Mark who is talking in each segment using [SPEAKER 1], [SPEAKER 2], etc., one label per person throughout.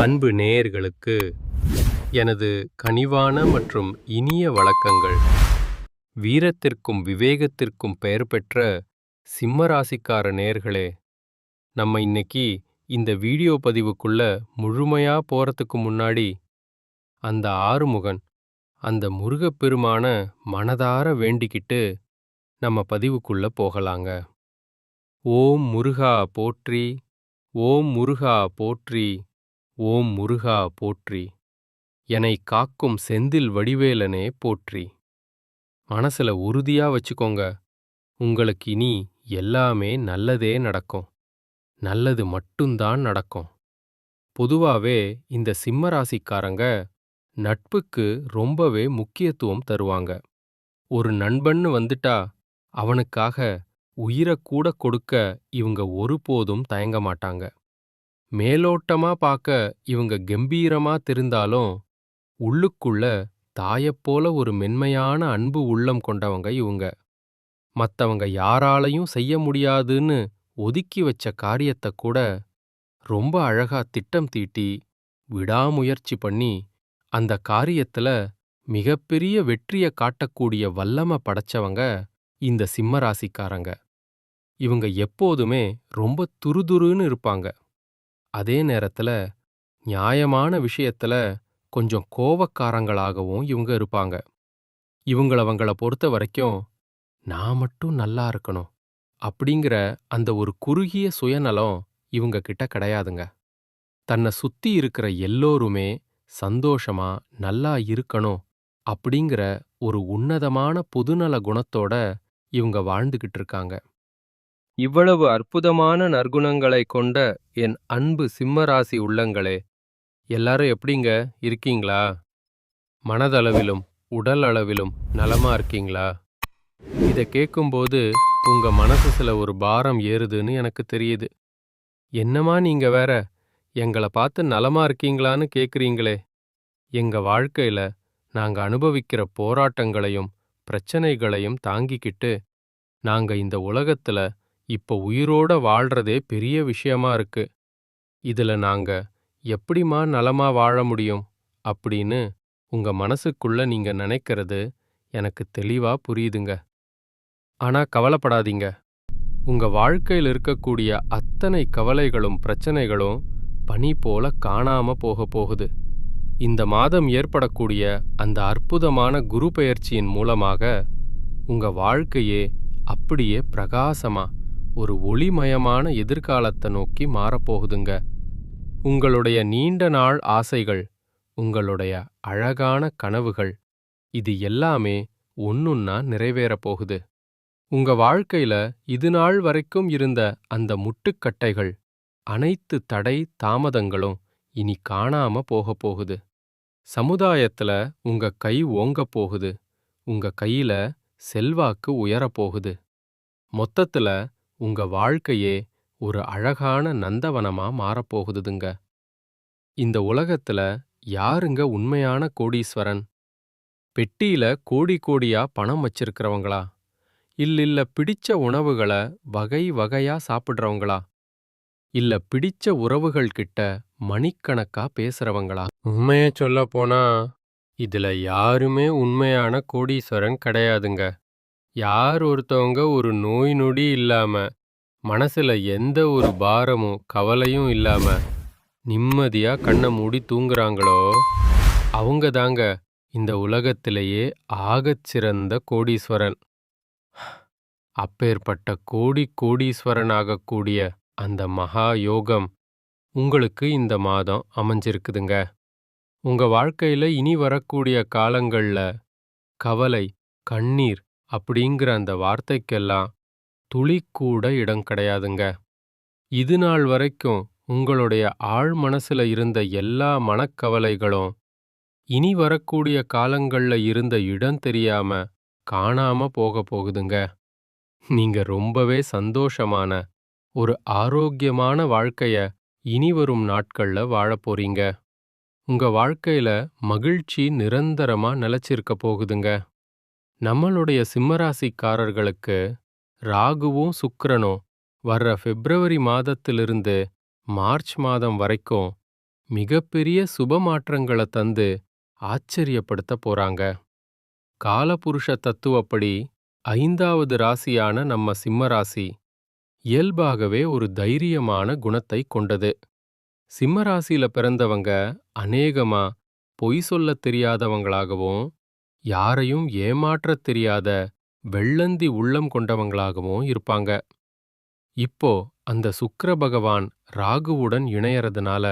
[SPEAKER 1] அன்பு நேயர்களுக்கு எனது கனிவான மற்றும் இனிய வணக்கங்கள். வீரத்திற்கும் விவேகத்திற்கும் பெயர் பெற்ற சிம்ம ராசிக்கார நேயர்களே, நம்ம இன்னைக்கு இந்த வீடியோ பதிவுக்குள்ள முழுமையா போறதுக்கு முன்னாடி அந்த ஆறுமுகன், அந்த முருகப்பெருமான மனதார வேண்டிக்கிட்டு நம்ம பதிவுக்குள்ள போகலாங்க. ஓம் முருகா போற்றி, ஓம் முருகா போற்றி, ஓம் முருகா போற்றி, என்னை காக்கும் செந்தில் வடிவேலனே போற்றி. மனசுல உறுதியா வச்சுக்கோங்க, உங்களுக்கு இனி எல்லாமே நல்லதே நடக்கும். நல்லது மட்டும்தான் நடக்கும். பொதுவாவே இந்த சிம்ம ராசிக்காரங்க நட்புக்கு ரொம்பவே முக்கியத்துவம் தருவாங்க. ஒரு நண்பன்னு வந்துட்டா அவனுக்காக உயிரக்கூட கொடுக்க இவங்க ஒருபோதும் தயங்க மாட்டாங்க. மேலோட்டமா பார்க்க இவங்க கெம்பீரமா தெரிந்தாலும் உள்ளுக்குள்ள தாயைப்போல ஒரு மென்மையான அன்பு உள்ளம் கொண்டவங்க இவங்க. மத்தவங்க யாராலையும் செய்ய முடியாதுன்னு ஒதுக்கி வச்ச காரியத்தை கூட ரொம்ப அழகா திட்டம் தீட்டி விடாமுயற்சி பண்ணி அந்த காரியத்துல மிகப்பெரிய வெற்றியை காட்டக்கூடிய வல்லமை படைச்சவங்க இந்த சிம்ம ராசிக்காரங்க. இவங்க எப்போதுமே ரொம்ப துருதுருன்னு இருப்பாங்க. அதே நேரத்துல நியாயமான விஷயத்துல கொஞ்சம் கோவக்காரங்களாகவும் இவங்க இருப்பாங்க. இவங்கள பொறுத்த வரைக்கும் நான் மட்டும் நல்லா இருக்கணும் அப்படிங்கிற அந்த ஒரு குறுகிய சுயநலம் இவங்க கிட்ட கிடையாதுங்க. தன்னை சுத்தி இருக்கிற எல்லோருமே சந்தோஷமா நல்லா இருக்கணும் அப்படிங்கிற ஒரு உன்னதமான பொதுநல குணத்தோட இவங்க வாழ்ந்துகிட்டு இருக்காங்க. இவ்வளவு அற்புதமான நற்குணங்களை கொண்ட என் அன்பு சிம்மராசி உள்ளங்களே, எல்லாரும் எப்படிங்க இருக்கீங்களா? மனதளவிலும் உடல் அளவிலும் நலமா இருக்கீங்களா? இதை கேட்கும்போது உங்க மனசுல ஒரு பாரம் ஏறுதுன்னு எனக்கு தெரியுது. என்னமா நீங்க வேற எங்களை பார்த்து நலமா இருக்கீங்களான்னு கேட்குறீங்களே. எங்க வாழ்க்கையில நாங்க அனுபவிக்கிற போராட்டங்களையும் பிரச்சனைகளையும் தாங்கிக்கிட்டு நாங்க இந்த உலகத்துல இப்ப உயிரோட வாழ்றதே பெரிய விஷயமா இருக்கு. இதுல நாங்க எப்படிம்மா நலமா வாழ முடியும் அப்படின்னு உங்க மனசுக்குள்ள நீங்க நினைக்கிறது எனக்கு தெளிவா புரியுதுங்க. ஆனா கவலைப்படாதீங்க. உங்க வாழ்க்கையில் இருக்கக்கூடிய அத்தனை கவலைகளும் பிரச்சனைகளும் பனி போல காணாம போக போகுது. இந்த மாதம் ஏற்படக்கூடிய அந்த அற்புதமான குரு பெயர்ச்சியின் மூலமாக உங்க வாழ்க்கையே அப்படியே பிரகாசமா ஒரு ஒளிமயமான எதிர்காலத்தை நோக்கி மாறப்போகுதுங்க. உங்களுடைய நீண்ட நாள் ஆசைகள், உங்களுடைய அழகான கனவுகள், இது எல்லாமே ஒன்னொன்னா நிறைவேறப் போகுது. உங்க வாழ்க்கையில இதுநாள் வரைக்கும் இருந்த அந்த முட்டுக்கட்டைகள், அனைத்து தடை தாமதங்களும் இனி காணாம போகப் போகுது. சமுதாயத்துல உங்க கை ஓங்கப் போகுது. உங்க கையில செல்வாக்கு உயரப்போகுது. மொத்தத்துல உங்க வாழ்க்கையே ஒரு அழகான நந்தவனமா மாறப்போகுதுங்க. இந்த உலகத்துல யாருங்க உண்மையான கோடீஸ்வரன்? பெட்டியில கோடி கோடியா பணம் வச்சிருக்கிறவங்களா? இல்ல பிடிச்ச உணவுகளை வகை வகையா சாப்பிடுறவங்களா? இல்ல பிடிச்ச உறவுகள் கிட்ட மணிக்கணக்கா பேசுறவங்களா? உண்மைய சொல்ல போனா இதுல யாருமே உண்மையான கோடீஸ்வரன் கிடையாதுங்க. யார் ஒருத்தவங்க ஒரு நோய் நொடி இல்லாம, மனசுல எந்த ஒரு பாரமும் கவலையும் இல்லாம நிம்மதியா கண்ணை மூடி தூங்குறாங்களோ அவங்க தாங்க இந்த உலகத்திலேயே ஆகச் சிறந்த கோடீஸ்வரன். அப்பேற்பட்ட கோடீஸ்வரன் ஆகக்கூடிய அந்த மகா யோகம் உங்களுக்கு இந்த மாதம் அமைஞ்சிருக்குதுங்க. உங்க வாழ்க்கையில இனி வரக்கூடிய காலங்கள்ல கவலை, கண்ணீர் அப்படிங்கிற அந்த வார்த்தைக்கெல்லாம் துளிக்கூட இடம் கிடையாதுங்க. இது நாள் வரைக்கும் உங்களுடைய ஆழ் மனசுல இருந்த எல்லா மனக்கவலைகளும் இனி வரக்கூடிய காலங்கள்ல இருந்த இடம் தெரியாம காணாம போக போகுதுங்க. நீங்க ரொம்பவே சந்தோஷமான ஒரு ஆரோக்கியமான வாழ்க்கைய இனி வரும் நாட்கள்ல வாழப் போறீங்க. உங்க வாழ்க்கையில மகிழ்ச்சி நிரந்தரமா நிலைச்சிருக்க போகுதுங்க. நம்மளுடைய சிம்மராசிக்காரர்களுக்கு ராகுவும் சுக்கிரனும் வர்ற பிப்ரவரி மாதத்திலிருந்து மார்ச் மாதம் வரைக்கும் மிகப்பெரிய சுப மாற்றங்கள தந்து ஆச்சரியப்படுத்த போறாங்க. காலபுருஷ தத்துவப்படி 5வது ராசியான நம்ம சிம்ம ராசி இயல்பாகவே ஒரு தைரியமான குணத்தை கொண்டது. சிம்ம ராசியில பிறந்தவங்க அநேகமா பொய் சொல்லத் தெரியாதவங்களாகவும், யாரையும் ஏமாற்றத் தெரியாத வெள்ளந்தி உள்ளம் கொண்டவங்களாகவும் இருப்பாங்க. இப்போ அந்த சுக்கிர பகவான் ராகுவுடன் இணையறதுனால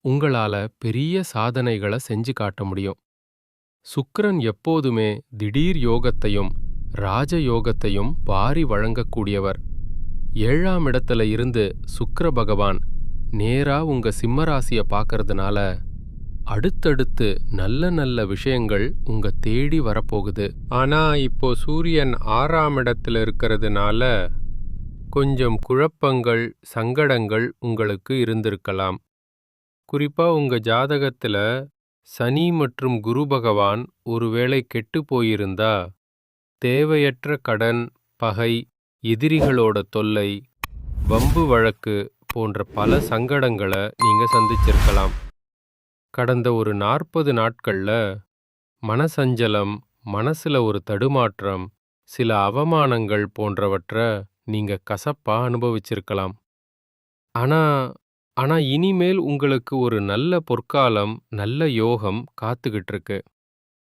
[SPEAKER 1] உங்களால பெரிய சாதனைகள செஞ்சு காட்ட முடியும். சுக்கிரன் எப்போதுமே திடீர் யோகத்தையும் ராஜயோகத்தையும் வாரி வழங்கக்கூடியவர். 7ஆம் இடத்துல இருந்து சுக்கிர பகவான் நேரா உங்க சிம்ம ராசிய பார்க்கறதுனால அடுத்தடுத்து நல்ல நல்ல விஷயங்கள் உங்க தேடி வரப்போகுது. ஆனா இப்போ சூரியன் 6ஆம் இடத்துல இருக்கிறதுனால கொஞ்சம் குழப்பங்கள், சங்கடங்கள் உங்களுக்கு இருந்திருக்கலாம். குறிப்பா உங்க ஜாதகத்துல சனி மற்றும் குரு பகவான் ஒருவேளை கெட்டுப் போயிருந்தா தேவையற்ற கடன், பகை, எதிரிகளோட தொல்லை, வம்பு வழக்கு போன்ற பல சங்கடங்கள நீங்க சந்திச்சிருக்கலாம். கடந்த ஒரு 40 நாட்கள்ல மனசஞ்சலம், மனசுல ஒரு தடுமாற்றம், சில அவமானங்கள் போன்றவற்ற நீங்க கசப்பா அனுபவிச்சிருக்கலாம். ஆனா ஆனா இனிமேல் உங்களுக்கு ஒரு நல்ல பொற்காலம், நல்ல யோகம் காத்துக்கிட்டு இருக்கு.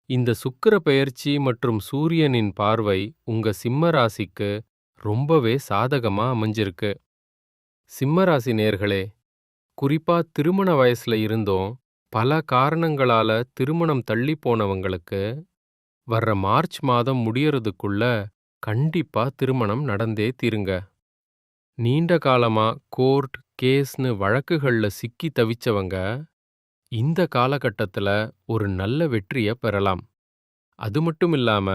[SPEAKER 1] இந்த சுக்கிர பெயர்ச்சி மற்றும் சூரியனின் பார்வை உங்க சிம்ம ராசிக்கு ரொம்பவே சாதகமா அமைஞ்சிருக்கு. சிம்ம ராசி நேயர்களே, குறிப்பா திருமண வயசுல இருந்தும் பல காரணங்களால திருமணம் தள்ளி போனவங்களுக்கு வர்ற மார்ச் மாதம் முடியறதுக்குள்ள கண்டிப்பா திருமணம் நடந்தே தீருங்க. நீண்ட காலமா கோர்ட், கேஸ்னு வழக்குகள்ல சிக்கி தவிச்சவங்க இந்த காலகட்டத்துல ஒரு நல்ல வெற்றிய பெறலாம். அது மட்டும் இல்லாம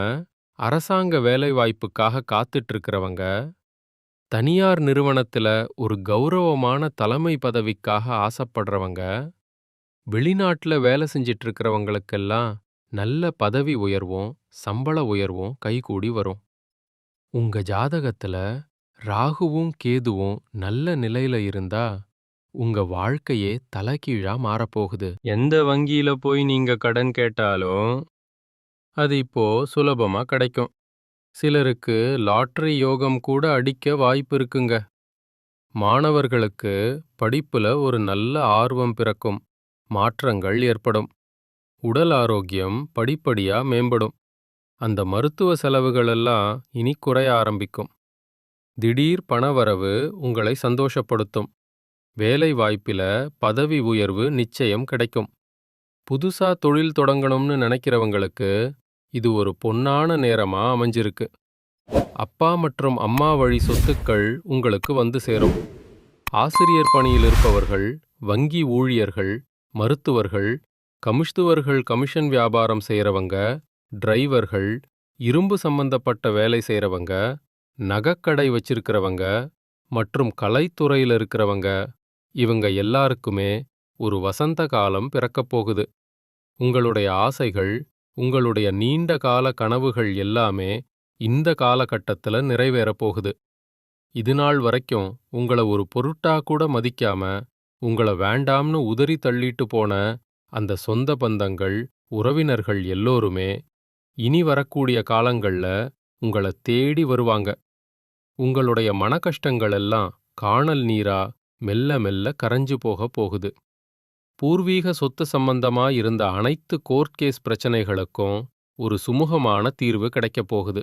[SPEAKER 1] அரசாங்க வேலைவாய்ப்புக்காக காத்துட்டு இருக்கிறவங்க, தனியார் நிறுவனத்துல ஒரு கௌரவமான தலைமை பதவிக்காக ஆசைப்படுறவங்க, வெளிநாட்டுல வேலை செஞ்சிட்டு இருக்கிறவங்களுக்கெல்லாம் நல்ல பதவி உயர்வும் சம்பள உயர்வும் கைகூடி வரும். உங்க ஜாதகத்துல ராகுவும் கேதுவும் நல்ல நிலையில இருந்தா உங்க வாழ்க்கையே தலைகீழா மாறப்போகுது. எந்த வங்கியில போய் நீங்க கடன் கேட்டாலும் அது இப்போ சுலபமா கிடைக்கும். சிலருக்கு லாட்டரி யோகம் கூட அடிக்க வாய்ப்பு இருக்குங்க. மாணவர்களுக்கு படிப்புல ஒரு நல்ல ஆர்வம் பிறக்கும். மாற்றங்கள் ஏற்படும். உடல் ஆரோக்கியம் படிப்படியா மேம்படும். அந்த மருத்துவ செலவுகள் எல்லாம் இனி குறைய ஆரம்பிக்கும். திடீர் பணவரவு உங்களை சந்தோஷப்படுத்தும். வேலை வாய்ப்பில பதவி உயர்வு நிச்சயம் கிடைக்கும். புதுசா தொழில் தொடங்கணும்னு நினைக்கிறவங்களுக்கு இது ஒரு பொன்னான நேரமா அமைஞ்சிருக்கு. அப்பா மற்றும் அம்மா வழி சொத்துக்கள் உங்களுக்கு வந்து சேரும். ஆசிரியர் பணியில் இருப்பவர்கள், வங்கி ஊழியர்கள், மருத்துவர்கள், கமிஷன் வியாபாரம் செய்யறவங்க, டிரைவர்கள், இரும்பு சம்பந்தப்பட்ட வேலை செய்யறவங்க, நகைக்கடை வச்சிருக்கிறவங்க மற்றும் கலைத்துறையில இருக்கிறவங்க, இவங்க எல்லாருக்குமே ஒரு வசந்த காலம் பிறக்கப் போகுது. உங்களுடைய ஆசைகள், உங்களுடைய நீண்ட கால கனவுகள் எல்லாமே இந்த காலகட்டத்துல நிறைவேறப் போகுது. இதுநாள் வரைக்கும் உங்கள ஒரு பொருட்டா கூட மதிக்காம, உங்கள வேண்டாம்னு உதறி தள்ளிட்டு போன அந்த சொந்த பந்தங்கள், உறவினர்கள் எல்லோருமே இனி வரக்கூடிய காலங்கள்ல உங்கள தேடி வருவாங்க. உங்களுடைய மனக்கஷ்டங்கள் எல்லாம் காணல் நீரா மெல்ல மெல்ல கரைஞ்சு போகப் போகுது. பூர்வீக சொத்து சம்பந்தமா இருந்த அனைத்து கோர்ட் கேஸ் பிரச்சனைகளுக்கும் ஒரு சுமூகமான தீர்வு கிடைக்கப் போகுது.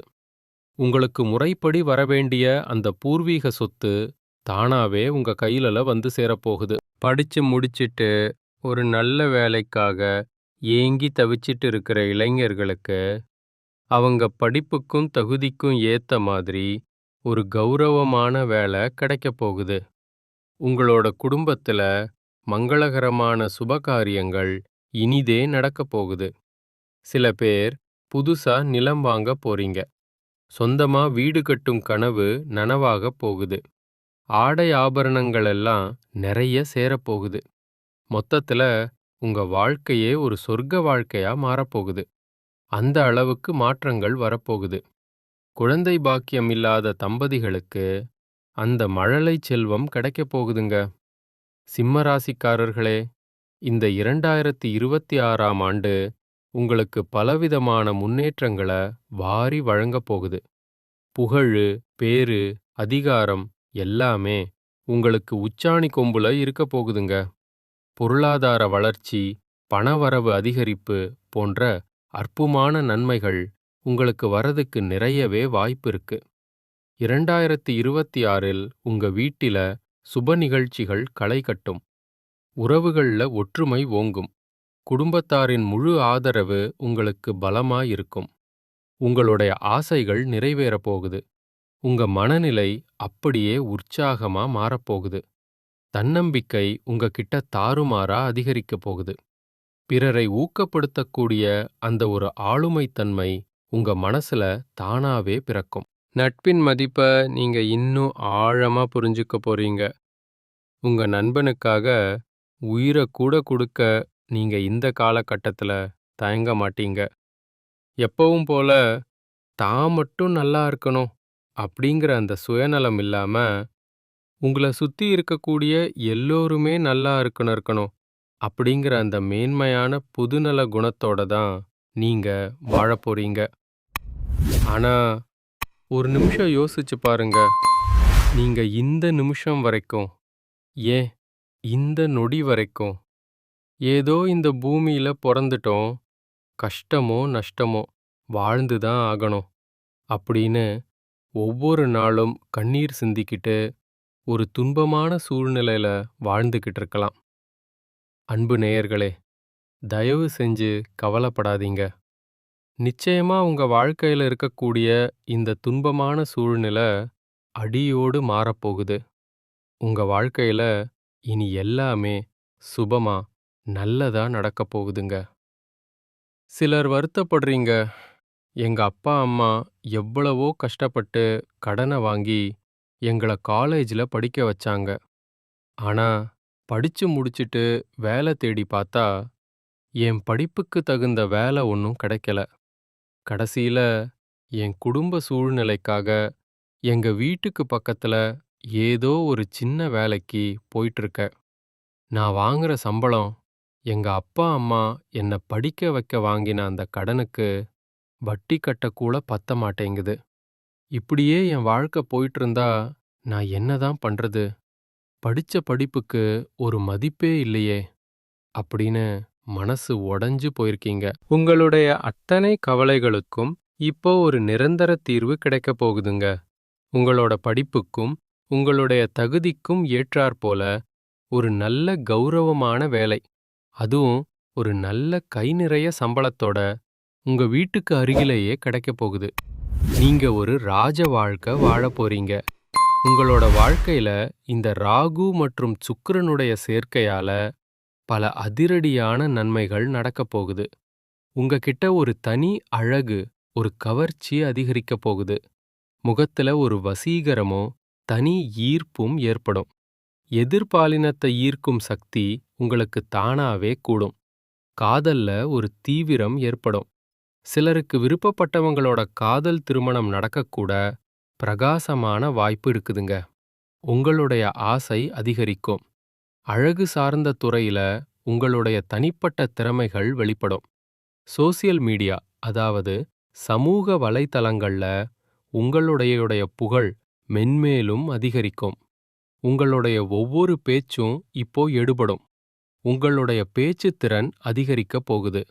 [SPEAKER 1] உங்களுக்கு முறைப்படி வரவேண்டிய அந்த பூர்வீக சொத்து தானாவே உங்க கையில வந்து சேரப்போகுது. படிச்சு முடிச்சிட்டு ஒரு நல்ல வேலைக்காக ஏங்கி தவிச்சிட்டு இருக்கிற இளைஞர்களுக்கு அவங்க படிப்புக்கும் தகுதிக்கும் ஏத்த மாதிரி ஒரு கௌரவமான வேலை கிடைக்கப் போகுது. உங்களோட குடும்பத்துல மங்களகரமான சுபகாரியங்கள் இனிதே நடக்கப் போகுது. சில பேர் புதுசா நிலம் வாங்க போறீங்க. சொந்தமா வீடு கட்டும் கனவு நனவாகப் போகுது. ஆடை ஆபரணங்கள் எல்லாம் நிறைய சேரப்போகுது. மொத்தத்துல உங்க வாழ்க்கையே ஒரு சொர்க்க வாழ்க்கையா மாறப்போகுது. அந்த அளவுக்கு மாற்றங்கள் வரப்போகுது. குழந்தை பாக்கியம் இல்லாத தம்பதிகளுக்கு அந்த மழலை செல்வம் கிடைக்கப் போகுதுங்க. சிம்ம ராசிக்காரர்களே, இந்த 2026ஆம் ஆண்டு உங்களுக்கு பலவிதமான முன்னேற்றங்கள வாரி வழங்கப் போகுது. புகழு, பேரு, அதிகாரம் எல்லாமே உங்களுக்கு உச்சாணி கொம்புல இருக்கப் போகுதுங்க. பொருளாதார வளர்ச்சி, பணவரவு அதிகரிப்பு போன்ற அற்புதமான நன்மைகள் உங்களுக்கு வரதுக்கு நிறையவே வாய்ப்பு இருக்கு. 2026இல் உங்க வீட்டில சுப நிகழ்ச்சிகள் களை கட்டும். உறவுகள்ல ஒற்றுமை ஓங்கும். குடும்பத்தாரின் முழு ஆதரவு உங்களுக்கு பலமா இருக்கும். உங்களுடைய ஆசைகள் நிறைவேறப் போகுது. உங்க மனநிலை அப்படியே உற்சாகமா மாறப்போகுது. தன்னம்பிக்கை உங்ககிட்ட தாறுமாறா அதிகரிக்கப் போகுது. பிறரை ஊக்கப்படுத்தக்கூடிய அந்த ஒரு ஆளுமைத்தன்மை உங்க மனசுல தானாவே பிறக்கும். நட்பின் மதிப்ப நீங்க இன்னும் ஆழமா புரிஞ்சுக்க போறீங்க. உங்க நண்பனுக்காக உயிர கூட கொடுக்க நீங்க இந்த காலகட்டத்துல தயங்க மாட்டீங்க. எப்பவும் போல தான் மட்டும் நல்லா இருக்கணும் அப்படிங்கிற அந்த சுயநலம் இல்லாம, உங்கள சுத்தி இருக்கக்கூடிய எல்லோருமே நல்லா இருக்கணும் அப்படிங்கிற அந்த மேன்மையான புதுநல குணத்தோட தான் நீங்க வாழப் போறீங்க. ஆனா, ஒரு நிமிஷம் யோசிச்சு பாருங்க. நீங்க இந்த நிமிஷம் வரைக்கும், ஏன் இந்த நொடி வரைக்கும், ஏதோ இந்த பூமியில பொறந்துட்டோம், கஷ்டமோ நஷ்டமோ வாழ்ந்து தான் ஆகணும் அப்படின்னு ஒவ்வொரு நாளும் கண்ணீர் சிந்திக்கிட்டு ஒரு துன்பமான சூழ்நிலையில வாழ்ந்துகிட்டு இருக்கலாம். அன்பு நேயர்களே, தயவு செஞ்சு கவலைப்படாதீங்க. நிச்சயமா உங்க வாழ்க்கையில இருக்கக்கூடிய இந்த துன்பமான சூழ்நிலை அடியோடு மாறப்போகுது. உங்க வாழ்க்கையில இனி எல்லாமே சுபமா, நல்லதா நடக்கப் போகுதுங்க. சிலர் வருத்தப்படுறீங்க. எங்க அப்பா அம்மா எவ்வளவோ கஷ்டப்பட்டு கடனை வாங்கி எங்கள காலேஜ்ல படிக்க வச்சாங்க. ஆனா படிச்சு முடிச்சிட்டு வேலை தேடி பார்த்தா என் படிப்புக்கு தகுந்த வேலை ஒன்றும் கிடைக்கல. கடைசியில என் குடும்ப சூழ்நிலைக்காக எங்க வீட்டுக்கு பக்கத்துல ஏதோ ஒரு சின்ன வேலைக்கு போயிட்டு இருக்கேன். நான் வாங்குற சம்பளம் எங்க அப்பா அம்மா என்னை படிக்க வைக்க வாங்கின அந்த கடனுக்கு வட்டி கட்டக்கூட பத்த மாட்டேங்குது. இப்படியே என் வாழ்க்கை போயிட்டு இருந்தா நான் என்னதான் பண்றது? படிச்ச படிப்புக்கு ஒரு மதிப்பே இல்லையே அப்படின்னு மனசு உடைஞ்சு போயிருக்கீங்க. உங்களுடைய அத்தனை கவலைகளுக்கும் இப்போ ஒரு நிரந்தர தீர்வு கிடைக்கப் போகுதுங்க. உங்களோட படிப்புக்கும் உங்களுடைய தகுதிக்கும் ஏற்றாற்போல ஒரு நல்ல கௌரவமான வேலை, அதுவும் ஒரு நல்ல கை நிறைய சம்பளத்தோட உங்க வீட்டுக்கு அருகிலேயே கிடைக்கப் போகுது. நீங்க ஒரு ராஜ வாழ்க்கை வாழப் போறீங்க. உங்களோட வாழ்க்கையில இந்த ராகு மற்றும் சுக்கிரனுடைய சேர்க்கையால பல அதிரடியான நன்மைகள் நடக்கப் போகுது. உங்ககிட்ட ஒரு தனி அழகு, ஒரு கவர்ச்சி அதிகரிக்கப் போகுது. முகத்துல ஒரு வசீகரமும் தனி ஈர்ப்பும் ஏற்படும். எதிர்பாலினத்தை ஈர்க்கும் சக்தி உங்களுக்கு தானாவே கூடும். காதல்ல ஒரு தீவிரம் ஏற்படும். சிலருக்கு விருப்பப்பட்டவங்களோட காதல் திருமணம் நடக்கக்கூட பிரகாசமான வாய்ப்பு இருக்குதுங்க. உங்களுடைய ஆசை அதிகரிக்கும். அழகு சார்ந்த துறையில உங்களுடைய தனிப்பட்ட திறமைகள் வெளிப்படும். சோசியல் மீடியா, அதாவது சமூக வலைத்தளங்கள்ல உங்களுடைய புகழ் மென்மேலும் அதிகரிக்கும். உங்களுடைய ஒவ்வொரு பேச்சும் இப்போ எடுபடும். உங்களுடைய பேச்சுத் திறன் அதிகரிக்கப் போகுது.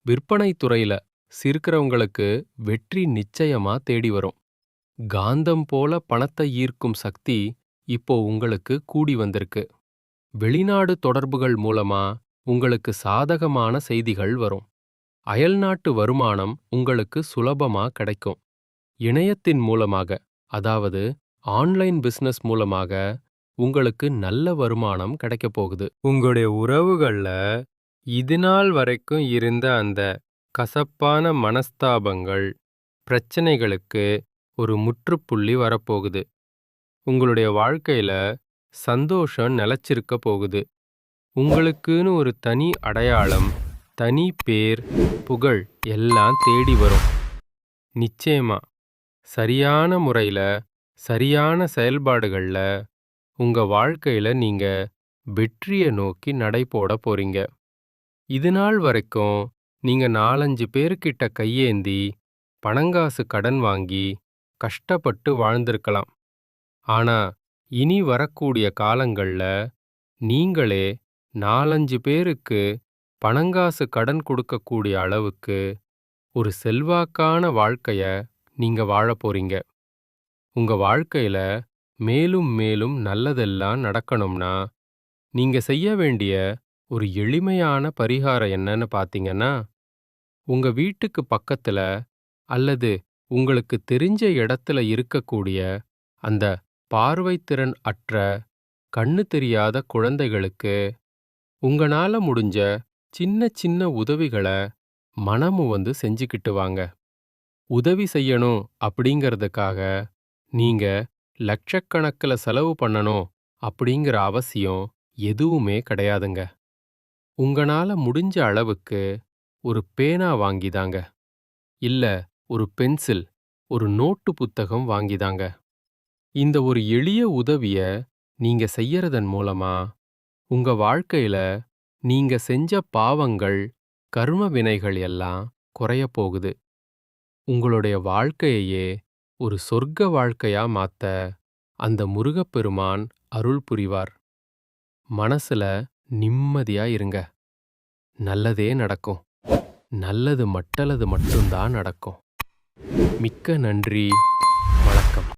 [SPEAKER 1] விற்பனை துறையில சிறுக்கிறவங்களுக்கு வெற்றி நிச்சயமா தேடி வரும். காந்தம் போல பணத்தை ஈர்க்கும் சக்தி இப்போ உங்களுக்கு கூடி வந்திருக்கு. வெளிநாடு தொடர்புகள் மூலமா உங்களுக்கு சாதகமான செய்திகள் வரும். அயல்நாட்டு வருமானம் உங்களுக்கு சுலபமா கிடைக்கும். இணையத்தின் மூலமாக, அதாவது ஆன்லைன் பிசினஸ் மூலமாக உங்களுக்கு நல்ல வருமானம் கிடைக்கப் போகுது. உங்களுடைய உறவுகள்ல இதுநாள் வரைக்கும் இருந்த அந்த கசப்பான மனஸ்தாபங்கள், பிரச்சனைகளுக்கு ஒரு முற்றுப்புள்ளி வரப்போகுது. உங்களுடைய வாழ்க்கையில சந்தோஷம் நிலைச்சிருக்க போகுது. உங்களுக்குன்னு ஒரு தனி அடையாளம், தனி பேர், புகழ் எல்லாம் தேடி வரும். நிச்சயமா சரியான முறையில, சரியான செயல்பாடுகள்ல உங்க வாழ்க்கையில நீங்க வெற்றிய நோக்கி நடை போட போறீங்க. இது நாள் வரைக்கும் நீங்க 4-5 பேருக்கிட்ட கையேந்தி பணங்காசு கடன் வாங்கி கஷ்டப்பட்டு வாழ்ந்திருக்கலாம். ஆனா இனி வரக்கூடிய காலங்கள்ல நீங்களே 4-5 பேருக்கு பணங்காசு கடன் கொடுக்கக்கூடிய அளவுக்கு ஒரு செல்வாக்கான வாழ்க்கைய நீங்க வாழப் போறீங்க. உங்க வாழ்க்கையில மேலும் மேலும் நல்லதெல்லாம் நடக்கணும்னா நீங்க செய்ய வேண்டிய ஒரு எளிமையான பரிகாரம் என்னன்னு பார்த்தீங்கன்னா, உங்க வீட்டுக்கு பக்கத்துல அல்லது உங்களுக்கு தெரிஞ்ச இடத்துல இருக்கக்கூடிய அந்த பார்வைத்திறன் அற்ற, கண்ணு தெரியாத குழந்தைகளுக்கு உங்கனால முடிஞ்ச சின்ன சின்ன உதவிகள மனமுவந்து செஞ்சுக்கிட்டு வாங்க. உதவி செய்யணும் அப்படிங்கிறதுக்காக நீங்க லட்சக்கணக்கில செலவு பண்ணணும் அப்படிங்கிற அவசியம் எதுவுமே கிடையாதுங்க. உங்கனால முடிஞ்ச அளவுக்கு ஒரு பேனா வாங்கிதாங்க. இல்ல ஒரு பென்சில், ஒரு நோட்டு புத்தகம் வாங்கிதாங்க. இந்த ஒரு எளிய உதவிய நீங்க செய்யறதன் மூலமா உங்க வாழ்க்கையில நீங்க செஞ்ச பாவங்கள், கர்ம வினைகள் எல்லாம் குறையப் போகுது. உங்களுடைய வாழ்க்கையையே ஒரு சொர்க்க வாழ்க்கையா மாத்த அந்த முருகப்பெருமான் அருள் புரிவார். மனசுல நிம்மதியா இருங்க. நல்லதே நடக்கும். நல்லது மட்டும்தான் நடக்கும். மிக்க நன்றி.